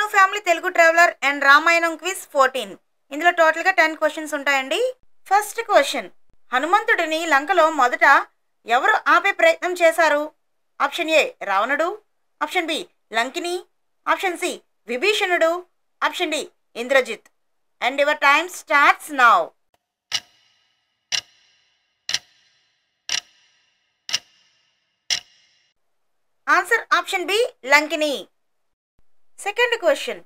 Manu family Telugu traveller and Ramayanam quiz 14. ఇందులో టోటల్గా 10 questions ఉంటాయండి. ఫస్ట్ క్వశ్చన్, హనుమంతుడిని లంకలో మొదట ఎవరు ఆపే ప్రయత్నం చేశారు? ఆప్షన్ ఏ రావణుడు, option B Lankini, option C విభీషణుడు, option D Indrajit. And your time starts now. Answer option B Lankini. Second question,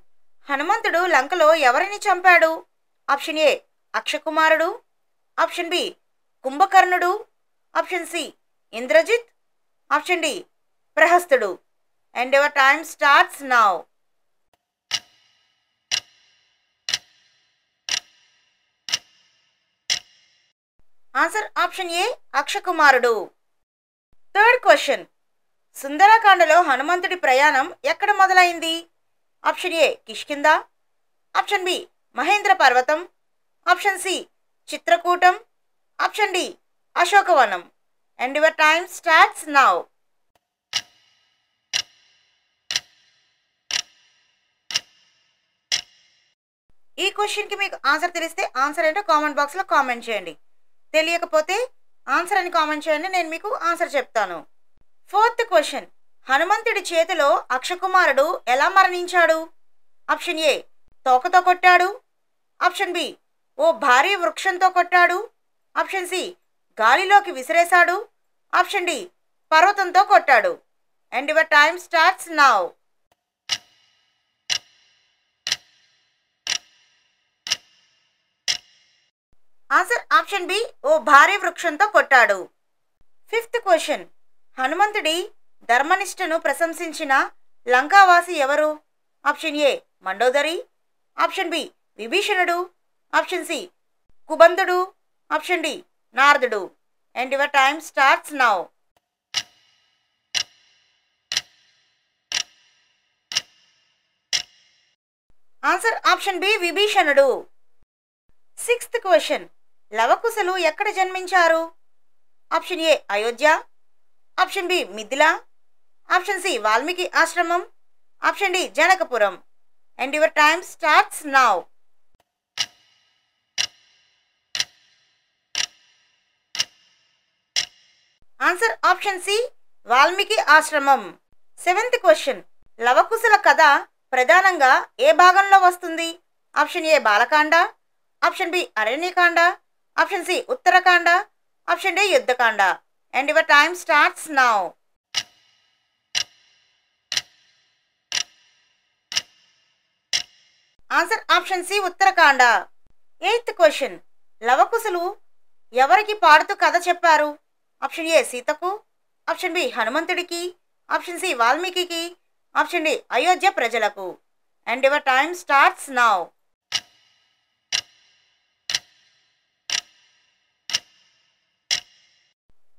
హనుమంతుడు లంకలో ఎవరిని చంపాడు? ఆప్షన్ ఏ అక్షకుమారుడు, ఆప్షన్ బి కుంభకర్ణుడు, option C Indrajit, option D ప్రహస్తుడు. And your time starts now. Answer option A అక్షకుమారుడు. Third question, సుందరకాండలో హనుమంతుడి ప్రయాణం ఎక్కడ మొదలైంది? Option A Kishkindha, option B Mahendra పర్వతం, ఆప్షన్ సి చిత్రకూటం, ఆప్షన్ డి అశోకవనం. And your time starts now. ఈ క్వశ్చన్కి మీకు ఆన్సర్ తెలిస్తే ఆన్సర్ ఏంటో కామెంట్ బాక్స్లో కామెంట్ చేయండి. తెలియకపోతే ఆన్సర్ అని కామెంట్ చేయండి, నేను మీకు ఆన్సర్ చెప్తాను. ఫోర్త్ క్వశ్చన్, హనుమంతుడి చేతిలో అక్షకుమారుడు ఎలా మరణించాడు? ఆప్షన్ ఏ తోకతో కొట్టాడు, ఆప్షన్ బి ఓ భారీ వృక్షంతో కొట్టాడు, ఆప్షన్ సి గాలిలోకి విసిరేశాడు, ఆప్షన్ డి పర్వతంతో కొట్టాడు. And your time starts now. Answer option B ఓ భారీ వృక్షంతో కొట్టాడు. ఫిఫ్త్ క్వశ్చన్, హనుమంతుడి ధర్మనిష్టను ప్రశంసించిన లంకావాసి ఎవరు? Option A Mandodari, option B విభీషణుడు, ఆప్షన్ సి కుబంధుడు, ఆప్షన్ డి నారదుడు. And your time starts now. Answer option B విభీషణుడు. సిక్స్త్ క్వశ్చన్, లవకుశలు ఎక్కడ జన్మించారు? Option A Ayodhya, option B Mithila, option C Valmiki ఆశ్రమం, ఆప్షన్ డి జనకపురం. And your time starts now. Answer option C Valmiki ఆశ్రమం. సెవెంత్ క్వశ్చన్, లవకుశల కథ ప్రధానంగా ఏ భాగంలో వస్తుంది? Option A Balakanda, option B Aranyakanda, option C Uttara Kanda, option D Yuddhakanda. And your time starts now. Answer option C Uttarakanda. Eighth question, లవకుశలు ఎవరికి పాడుతూ కథ చెప్పారు? ఆప్షన్ ఏ సీతకు, ఆప్షన్ బి హనుమంతుడికి, option C Valmiki, option D Ayodhya ప్రజలకు. And your time starts now.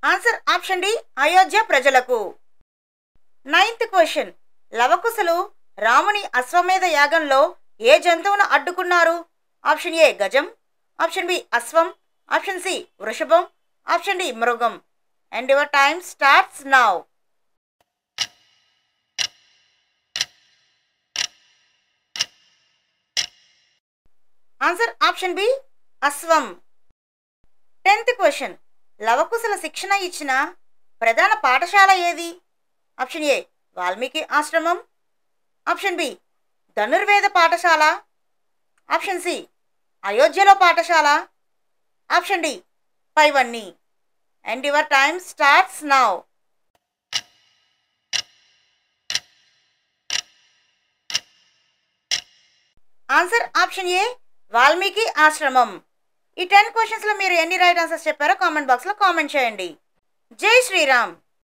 Answer option D Ayodhya ప్రజలకు. Ninth question, లవకుశలు రాముని అశ్వమేధ యాగంలో ఏ జంతువును అడ్డుకున్నారు? ఆప్షన్ ఏ గజం, ఆప్షన్ బి అశ్వం, ఆప్షన్ సి వృషభం, ఆప్షన్ డి మృగం. And your time starts now. Answer option B అశ్వం. 10th క్వశ్చన్, లవకుశల శిక్షణ ఇచ్చిన ప్రధాన పాఠశాల ఏది? ఆప్షన్ ఏ వాల్మీకి ఆశ్రమం, ఆప్షన్ బి ధనుర్వేద పాఠశాల, ఆప్షన్ సి అయోధ్యలో పాఠశాల, ఆప్షన్ డి పైవన్నీ. And your time starts now. Answer option ఏ వాల్మీకి ఆశ్రమం. ఈ 10 క్వశ్చన్స్లో మీరు ఎన్ని రైట్ ఆన్సర్స్ చెప్పారో కామెంట్ బాక్స్లో కామెంట్ చేయండి. జై శ్రీరామ్.